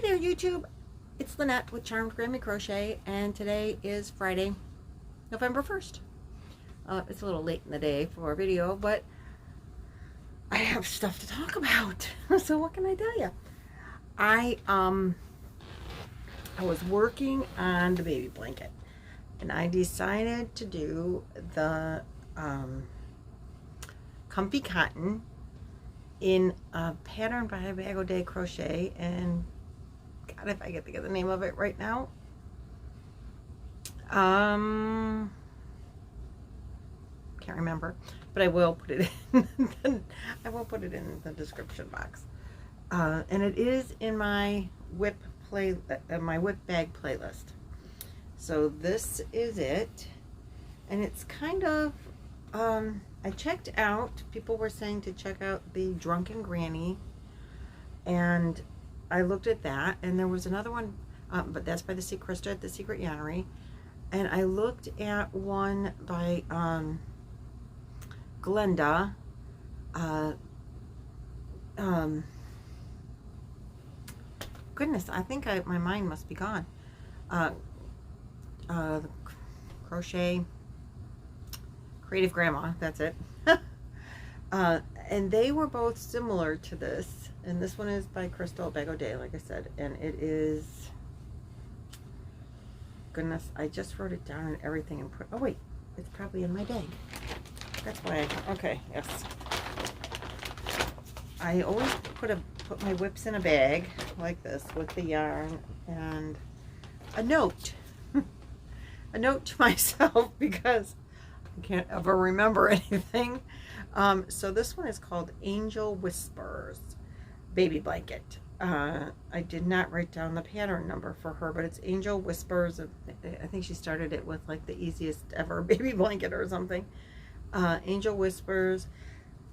Hey there, YouTube. It's Lynette with Charmed Grammy Crochet, and today is Friday, November 1st. It's a little late in the day for a video, but I have stuff to talk about. So what can I tell you? I was working on the baby blanket, and I decided to do the comfy cotton in a pattern by Bag O' Day Crochet, and God, if I get to get the name of it right now, can't remember, but I will put it in. I will put it in the description box, and it is in my whip bag playlist. So this is it, and it's kind of. I checked out. People were saying to check out the Drunken Granny, and I looked at that, and there was another one, but that's by Krista at the Secret Yarnery. And I looked at one by Glenda. Goodness, I think my mind must be gone. Crochet Creative Grandma, that's it. And they were both similar to this, and this one is by Crystal Bag O' Day, like I said, and it is, goodness, I just wrote it down and everything, and oh wait, it's probably in my bag. That's why okay, yes. I always put my whips in a bag like this with the yarn and a note. A note to myself, because I can't ever remember anything. So this one is called Angel Whispers Baby Blanket. I did not write down the pattern number for her, but it's Angel Whispers. I think she started it with like the easiest ever baby blanket or something. Angel Whispers,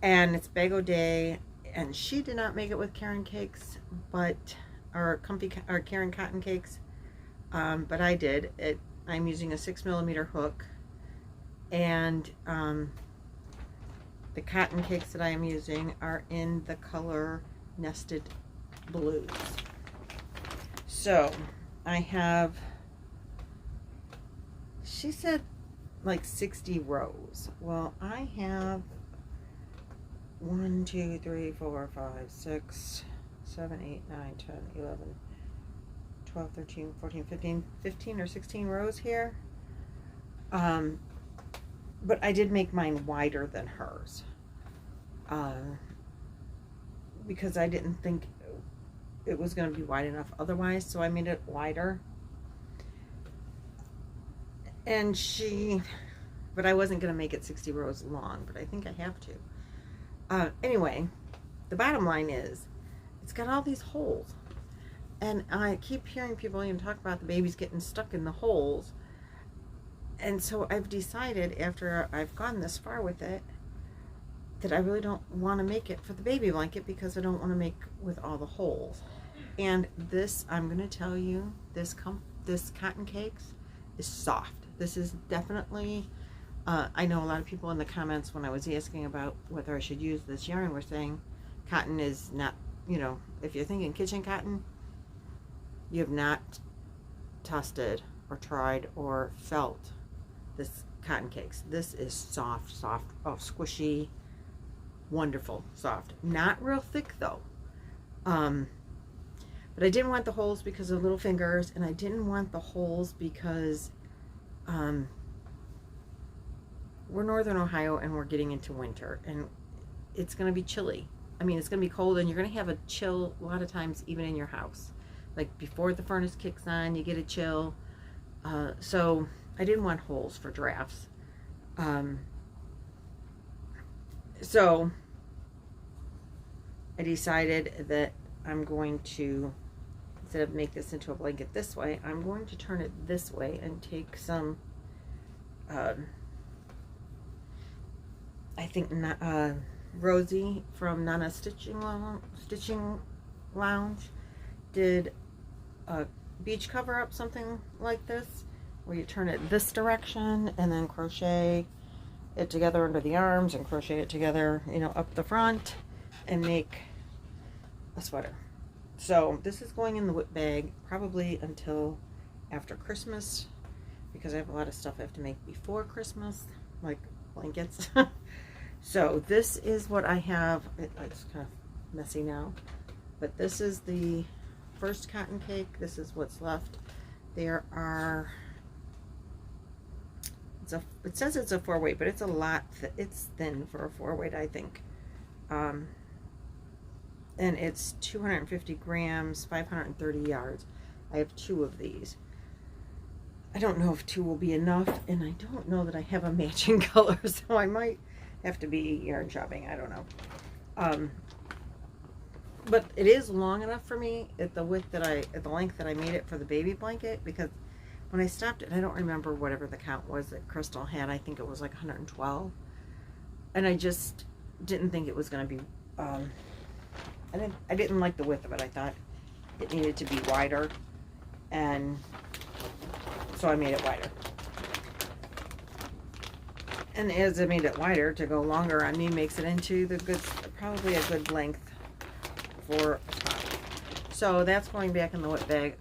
and it's Bag O' Day, and she did not make it with Karen cakes, or Karen cotton cakes, but I did. I'm using a 6mm hook, and the cotton cakes that I am using are in the color Nested Blues. So I have, she said like 60 rows. Well, I have 1, 2, 3, 4, 5, 6, 7, 8, 9, 10, 11, 12, 13, 14, 15 or 16 rows here. But I did make mine wider than hers, because I didn't think it was going to be wide enough otherwise, so I made it wider. And but I wasn't going to make it 60 rows long, but I think I have to. Anyway, the bottom line is, it's got all these holes, and I keep hearing people even talk about the babies getting stuck in the holes. And so I've decided, after I've gone this far with it, that I really don't want to make it for the baby blanket, because I don't want to make with all the holes. And this, I'm going to tell you, this cotton cakes is soft. This is definitely, I know a lot of people in the comments when I was asking about whether I should use this yarn were saying cotton is not, if you're thinking kitchen cotton, you have not tested or tried or felt this cotton cakes. This is soft, squishy, wonderful, soft. Not real thick though. But I didn't want the holes because of little fingers, and I didn't want the holes because we're Northern Ohio and we're getting into winter, and it's going to be chilly. I mean, it's going to be cold, and you're going to have a chill a lot of times even in your house. Like before the furnace kicks on, you get a chill. So I didn't want holes for drafts. So I decided that I'm going to, instead of make this into a blanket this way, I'm going to turn it this way and take some, I think Rosie from Nana Stitching Lounge did a beach cover up, something like this, where you turn it this direction and then crochet it together under the arms and crochet it together, up the front, and make a sweater. So this is going in the whip bag probably until after Christmas, because I have a lot of stuff I have to make before Christmas, like blankets. So this is what I have. It's kind of messy now, but this is the first cotton cake. This is what's left. There are, it says it's a 4-weight, but it's a lot, it's thin for a 4-weight, I think. And it's 250 grams, 530 yards. I have 2 of these. I don't know if 2 will be enough, and I don't know that I have a matching color, so I might have to be yarn shopping. I don't know. But it is long enough for me at the width that at the length that I made it for the baby blanket, because when I stopped it, I don't remember whatever the count was that Crystal had. I think it was like 112, and I just didn't think it was going to be. I didn't like the width of it. I thought it needed to be wider, and so I made it wider. And as I made it wider to go longer on me, makes it into the good, probably a good length for a top. So that's going back in the whip bag.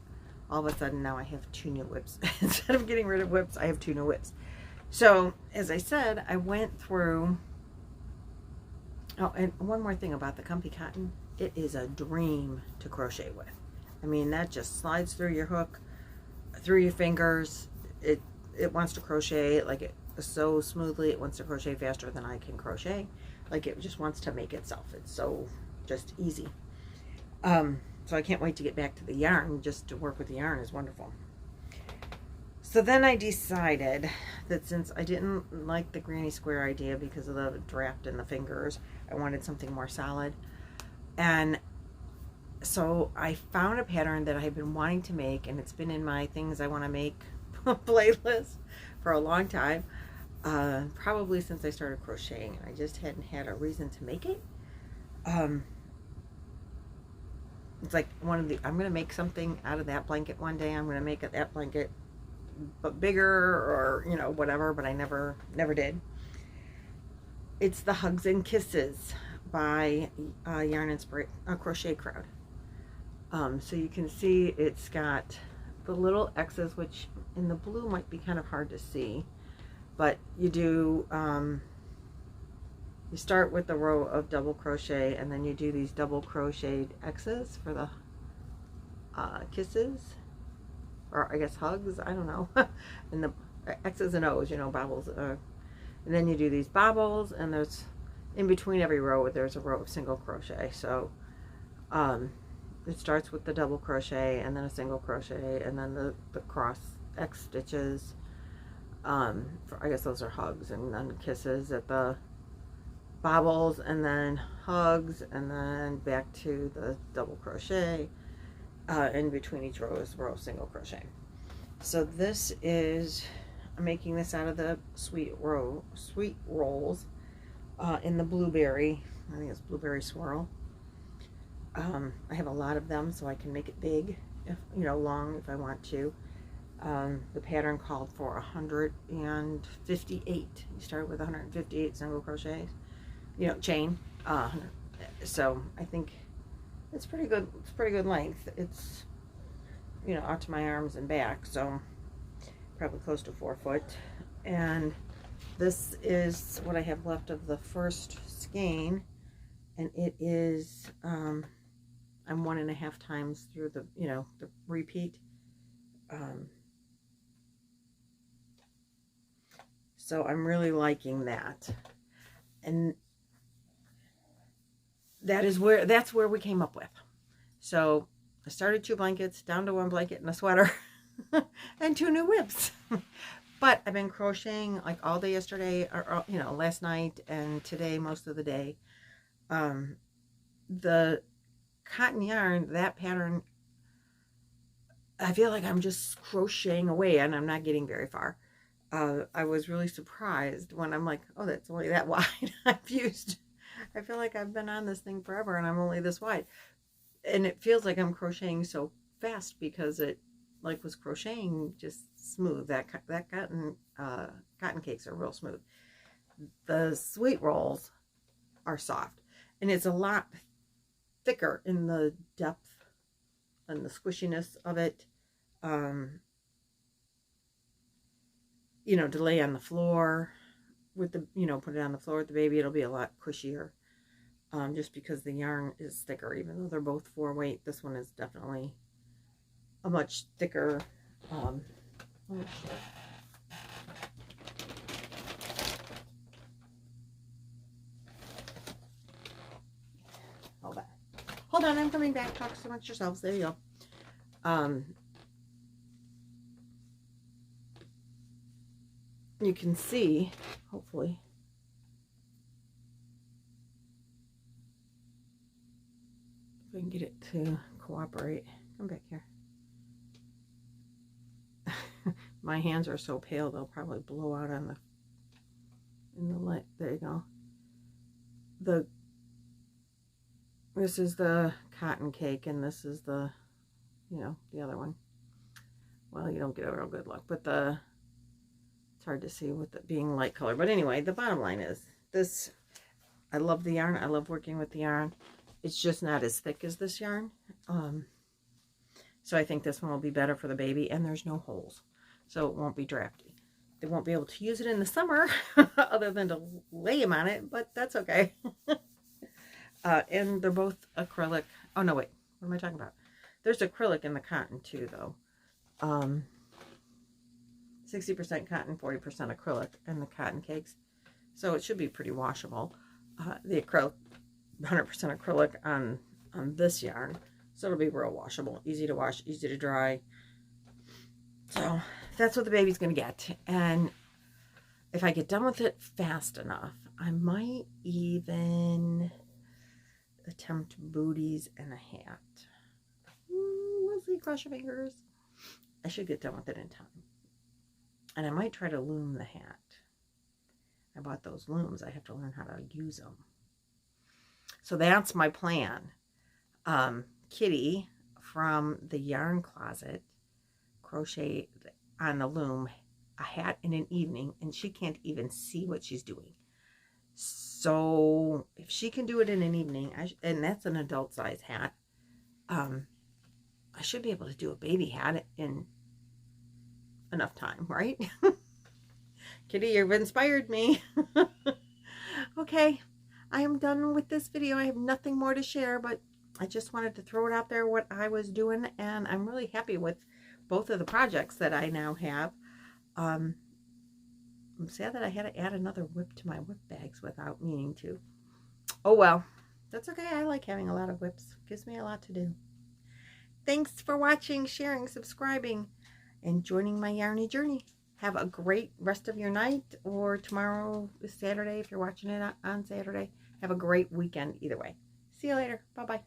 All of a sudden now I have 2 new whips. Instead of getting rid of whips, I have 2 new whips. So as I said, I went through. Oh, and one more thing about the comfy cotton. It is a dream to crochet with. I mean, that just slides through your hook, through your fingers. It wants to crochet like it so smoothly. It wants to crochet faster than I can crochet. Like it just wants to make itself. It's so just easy. So I can't wait to get back to the yarn. Just to work with the yarn is wonderful. So then I decided that since I didn't like the granny square idea because of the draft in the fingers, I wanted something more solid. And so I found a pattern that I've been wanting to make, and it's been in my things I want to make playlist for a long time, probably since I started crocheting, and I just hadn't had a reason to make it. It's like I'm going to make something out of that blanket one day. I'm going to make that blanket but bigger, or whatever, but I never did. It's the Hugs and Kisses by Yarn Inspiration Crochet Crowd. So you can see it's got the little X's, which in the blue might be kind of hard to see, but you do you start with the row of double crochet, and then you do these double crocheted X's for the kisses, or I guess hugs, I don't know. And the X's and O's, bobbles, and then you do these bobbles, and there's in between every row there's a row of single crochet. So it starts with the double crochet, and then a single crochet, and then the cross X stitches, I guess those are hugs, and then kisses at the bobbles, and then hugs, and then back to the double crochet. In between each row is a row of single crochet. So this is, I'm making this out of the sweet rolls in the blueberry, I think it's blueberry swirl. I have a lot of them, so I can make it big, if long if I want to. The pattern called for 158. You start with 158 single crochets, chain. So I think it's pretty good. It's pretty good length. It's out to my arms and back, so probably close to 4 foot. And this is what I have left of the first skein, and it is I'm 1.5 times through the the repeat. So I'm really liking that, and that's where we came up with. So I started 2 blankets, down to 1 blanket and a sweater, and 2 new whips. But I've been crocheting like all day yesterday, or last night, and today most of the day. The cotton yarn, that pattern, I feel like I'm just crocheting away, and I'm not getting very far. I was really surprised when I'm like, oh, that's only that wide. I feel like I've been on this thing forever, and I'm only this wide. And it feels like I'm crocheting so fast because it was crocheting just smooth. That cotton cakes are real smooth. The sweet rolls are soft, and it's a lot thicker in the depth and the squishiness of it. You know, to lay on the floor with the, you know, put it on the floor with the baby, it'll be a lot cushier. Just because the yarn is thicker, even though they're both 4-weight, this one is definitely a much thicker. Oh shit. Hold on, I'm coming back. Talk amongst yourselves. There you go. You can see, hopefully, if I can get it to cooperate. Come back here. My hands are so pale, they'll probably blow out on in the light. There you go. This is the cotton cake, and this is the, you know, the other one. Well, you don't get a real good look, but it's hard to see with it being light color. But anyway, the bottom line is this. I love the yarn. I love working with the yarn. It's just not as thick as this yarn. So I think this one will be better for the baby, and there's no holes, so it won't be drafty. They won't be able to use it in the summer other than to lay them on it, but that's okay. And they're both acrylic. Oh, no, wait. What am I talking about? There's acrylic in the cotton, too, though. 60% cotton, 40% acrylic in the cotton cakes. So it should be pretty washable. The acrylic, 100% acrylic on this yarn. So it'll be real washable. Easy to wash, easy to dry. So that's what the baby's going to get. And if I get done with it fast enough, I might even attempt booties and a hat. We'll see, cross your fingers. I should get done with it in time. And I might try to loom the hat. I bought those looms. I have to learn how to use them. So that's my plan. Kitty from the yarn closet crocheted on the loom a hat in an evening, and she can't even see what she's doing. So if she can do it in an evening, and that's an adult size hat, I should be able to do a baby hat in enough time, right? Kitty, you've inspired me. Okay, I am done with this video. I have nothing more to share, but I just wanted to throw it out there what I was doing, and I'm really happy with both of the projects that I now have. I'm sad that I had to add another whip to my whip bags without meaning to. Oh well, that's okay. I like having a lot of whips. Gives me a lot to do. Thanks for watching, sharing, subscribing, and joining my yarny journey. Have a great rest of your night, or tomorrow is Saturday if you're watching it on Saturday. Have a great weekend either way. See you later. Bye-bye.